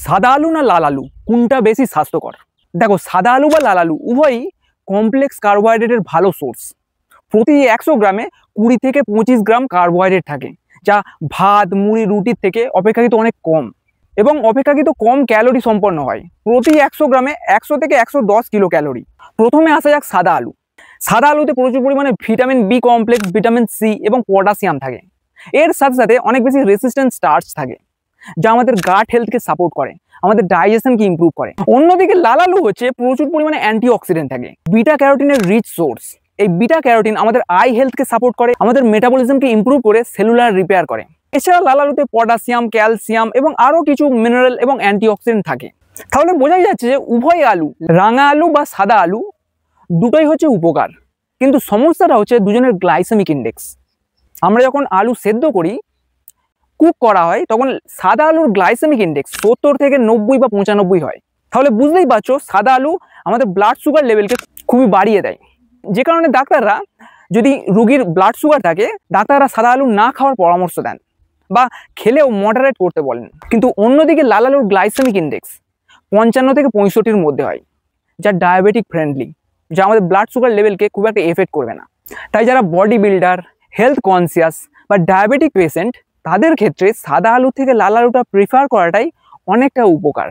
সাদা আলু না লাল আলু কোনটা বেশি স্বাস্থ্যকর? দেখো, সাদা আলু বা লাল আলু উভয়ই কমপ্লেক্স কার্বোহাইড্রেটের ভালো সোর্স। প্রতি 100 গ্রামে 20 থেকে 25 গ্রাম কার্বোহাইড্রেট থাকে, যা ভাত, মুড়ি, রুটির থেকে অপেক্ষাকৃত অনেক কম এবং অপেক্ষাকৃত কম ক্যালোরি সম্পন্ন হয়। প্রতি 100 গ্রামে 100 থেকে 110 কিলো ক্যালোরি। প্রথমে আসা যাক সাদা আলু। সাদা আলুতে প্রচুর পরিমাণে vitamin B complex, vitamin C এবং পটাশিয়াম থাকে। এর সাথে সাথে অনেক বেশি রেসিস্ট্যান্ট স্টার্চ থাকে, যা আমাদের গাট হেলথকে সাপোর্ট করে, আমাদের ডাইজেশনকে ইমপ্রুভ করে। অন্যদিকে লাল আলু হচ্ছে প্রচুর পরিমাণে অ্যান্টিঅক্সিডেন্ট থাকে, বিটা ক্যারোটিনের রিচ সোর্স। এই বিটা ক্যারোটিন আমাদের আই হেলথকে সাপোর্ট করে, আমাদের মেটাবলিজমকে ইমপ্রুভ করে সেলুলার রিপেয়ার করে। এছাড়া লাল আলুতে পটাশিয়াম, ক্যালসিয়াম এবং আরও কিছু মিনারেল এবং অ্যান্টিঅক্সিডেন্ট থাকে। তাহলে বোঝাই যাচ্ছে যে উভয় আলু, রাঙা আলু বা সাদা আলু, দুটোই হচ্ছে উপকার। কিন্তু সমস্যাটা হচ্ছে দুজনের গ্লাইসেমিক ইন্ডেক্স। আমরা যখন আলু সেদ্ধ করি, কুক করা হয়, তখন সাদা আলুর গ্লাইসেমিক ইন্ডেক্স 70 থেকে 90 বা 95 হয়। তাহলে বুঝতেই পারছো, সাদা আলু আমাদের ব্লাড সুগার লেভেলকে খুবই বাড়িয়ে দেয়। যে কারণে ডাক্তাররা, যদি রোগীর ব্লাড সুগার থাকে, ডাক্তাররা সাদা আলু না খাওয়ার পরামর্শ দেন বা খেলেও মডারেট করতে বলেন। কিন্তু অন্যদিকে লাল আলুর গ্লাইসেমিক ইন্ডেক্স 55 থেকে 65-র মধ্যে হয়, যা ডায়াবেটিক ফ্রেন্ডলি, যা আমাদের ব্লাড সুগার লেভেলকে খুব একটা এফেক্ট করবে না। তাই যারা বডি বিল্ডার, হেলথ কনসিয়াস বা ডায়াবেটিক পেশেন্ট, তাদের ক্ষেত্রে সাদা আলু থেকে লাল আলুটা প্রিফার করাটাই অনেকটা উপকার।